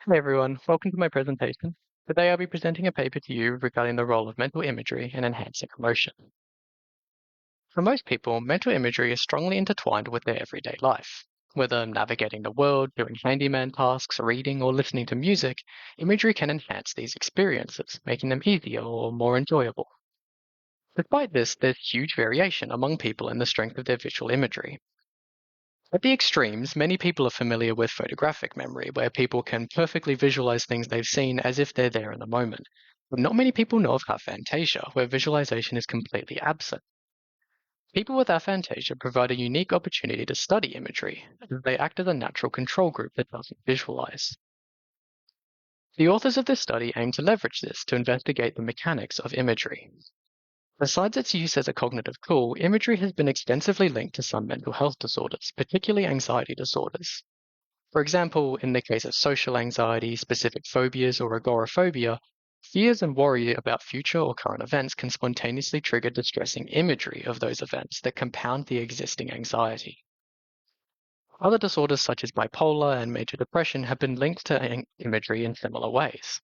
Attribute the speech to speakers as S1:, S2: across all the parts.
S1: Hey everyone, welcome to my presentation. Today I'll be presenting a paper to you regarding the role of mental imagery in enhancing emotion. For most people, mental imagery is strongly intertwined with their everyday life. Whether navigating the world, doing handyman tasks, reading, or listening to music, imagery can enhance these experiences, making them easier or more enjoyable. Despite this, there's huge variation among people in the strength of their visual imagery. At the extremes, many people are familiar with photographic memory, where people can perfectly visualize things they've seen as if they're there in the moment. But not many people know of aphantasia, where visualization is completely absent. People with aphantasia provide a unique opportunity to study imagery, as they act as a natural control group that doesn't visualize. The authors of this study aim to leverage this to investigate the mechanics of imagery. Besides its use as a cognitive tool, imagery has been extensively linked to some mental health disorders, particularly anxiety disorders. For example, in the case of social anxiety, specific phobias, or agoraphobia, fears and worry about future or current events can spontaneously trigger distressing imagery of those events that compound the existing anxiety. Other disorders such as bipolar and major depression have been linked to imagery in similar ways.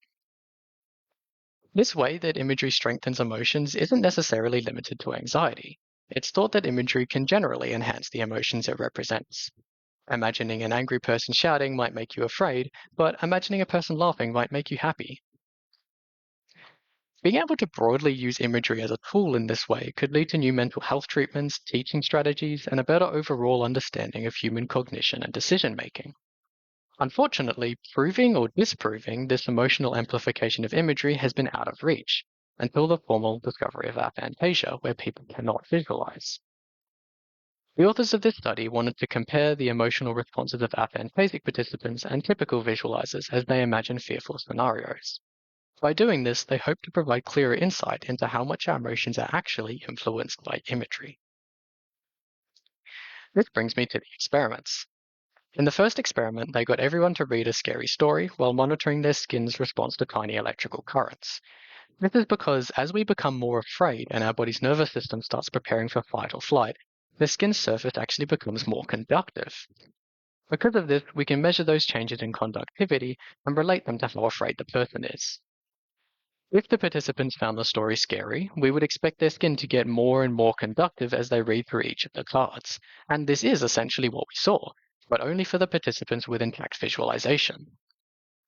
S1: This way that imagery strengthens emotions isn't necessarily limited to anxiety. It's thought that imagery can generally enhance the emotions it represents. Imagining an angry person shouting might make you afraid, but imagining a person laughing might make you happy. Being able to broadly use imagery as a tool in this way could lead to new mental health treatments, teaching strategies, and a better overall understanding of human cognition and decision making. Unfortunately, proving or disproving this emotional amplification of imagery has been out of reach until the formal discovery of aphantasia, where people cannot visualize. The authors of this study wanted to compare the emotional responses of aphantasic participants and typical visualizers as they imagine fearful scenarios. By doing this, they hope to provide clearer insight into how much our emotions are actually influenced by imagery. This brings me to the experiments. In the first experiment, they got everyone to read a scary story while monitoring their skin's response to tiny electrical currents. This is because as we become more afraid and our body's nervous system starts preparing for fight or flight, the skin's surface actually becomes more conductive. Because of this, we can measure those changes in conductivity and relate them to how afraid the person is. If the participants found the story scary, we would expect their skin to get more and more conductive as they read through each of the cards. And this is essentially what we saw, but only for the participants with intact visualization.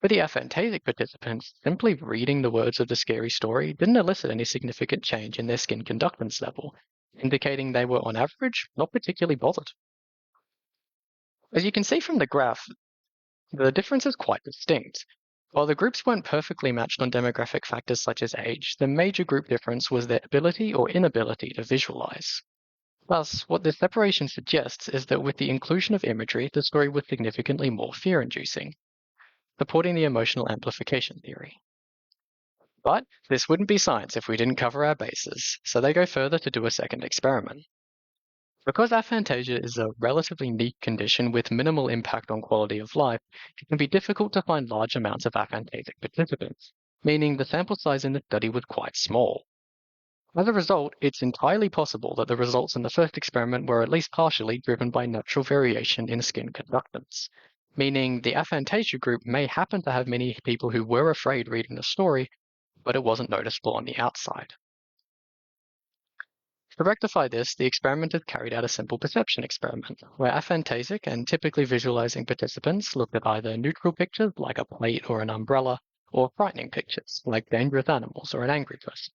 S1: For the aphantasic participants, simply reading the words of the scary story didn't elicit any significant change in their skin conductance level, indicating they were on average not particularly bothered. As you can see from the graph, the difference is quite distinct. While the groups weren't perfectly matched on demographic factors such as age, the major group difference was their ability or inability to visualize. Thus, what this separation suggests is that with the inclusion of imagery, the story was significantly more fear-inducing, supporting the emotional amplification theory. But this wouldn't be science if we didn't cover our bases, so they go further to do a second experiment. Because aphantasia is a relatively unique condition with minimal impact on quality of life, it can be difficult to find large amounts of aphantasic participants, meaning the sample size in the study was quite small. As a result, it's entirely possible that the results in the first experiment were at least partially driven by natural variation in skin conductance, meaning the aphantasia group may happen to have many people who were afraid reading the story, but it wasn't noticeable on the outside. To rectify this, the experimenters carried out a simple perception experiment, where aphantasic and typically visualizing participants looked at either neutral pictures, like a plate or an umbrella, or frightening pictures, like dangerous animals or an angry person.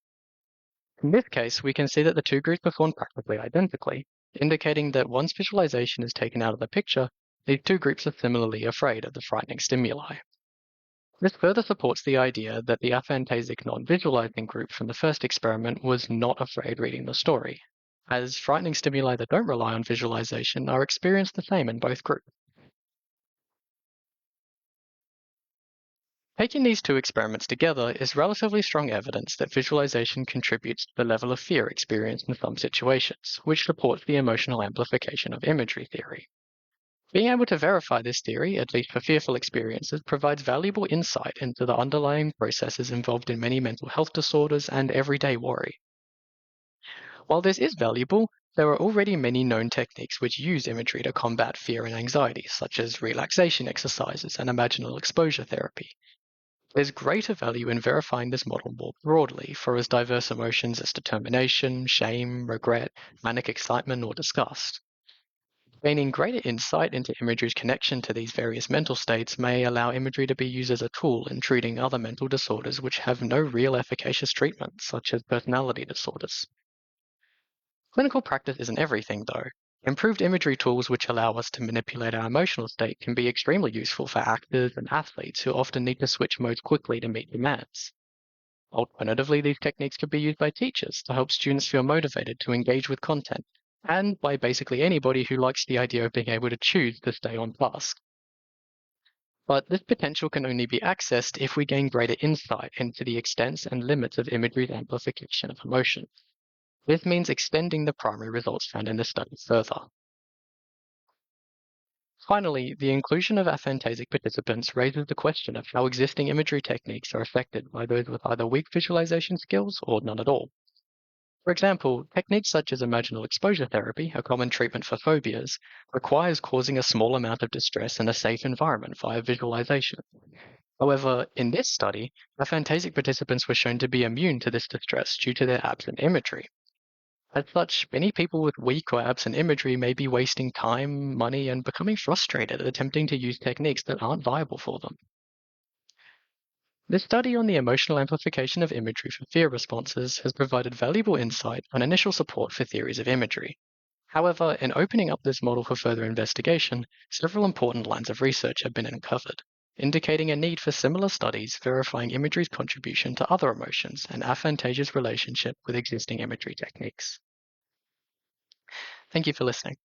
S1: In this case, we can see that the two groups performed practically identically, indicating that once visualization is taken out of the picture, these two groups are similarly afraid of the frightening stimuli. This further supports the idea that the aphantasic non-visualizing group from the first experiment was not afraid reading the story, as frightening stimuli that don't rely on visualization are experienced the same in both groups. Taking these two experiments together is relatively strong evidence that visualization contributes to the level of fear experienced in some situations, which supports the emotional amplification of imagery theory. Being able to verify this theory, at least for fearful experiences, provides valuable insight into the underlying processes involved in many mental health disorders and everyday worry. While this is valuable, There are already many known techniques which use imagery to combat fear and anxiety, such as relaxation exercises and imaginal exposure therapy. There's greater value in verifying this model more broadly for as diverse emotions as determination, shame, regret, manic excitement, or disgust. Gaining greater insight into imagery's connection to these various mental states may allow imagery to be used as a tool in treating other mental disorders which have no real efficacious treatment, such as personality disorders. Clinical practice isn't everything, though. Improved imagery tools which allow us to manipulate our emotional state can be extremely useful for actors and athletes who often need to switch modes quickly to meet demands. Alternatively, these techniques could be used by teachers to help students feel motivated to engage with content, and by basically anybody who likes the idea of being able to choose to stay on task. But this potential can only be accessed if we gain greater insight into the extents and limits of imagery's amplification of emotion. This means extending the primary results found in the study further. Finally, the inclusion of aphantasic participants raises the question of how existing imagery techniques are affected by those with either weak visualization skills or none at all. For example, techniques such as imaginal exposure therapy, a common treatment for phobias, requires causing a small amount of distress in a safe environment via visualization. However, in this study, aphantasic participants were shown to be immune to this distress due to their absent imagery. As such, many people with weak or absent imagery may be wasting time, money, and becoming frustrated attempting to use techniques that aren't viable for them. This study on the emotional amplification of imagery for fear responses has provided valuable insight and initial support for theories of imagery. However, in opening up this model for further investigation, several important lines of research have been uncovered, indicating a need for similar studies verifying imagery's contribution to other emotions and aphantasia's relationship with existing imagery techniques. Thank you for listening.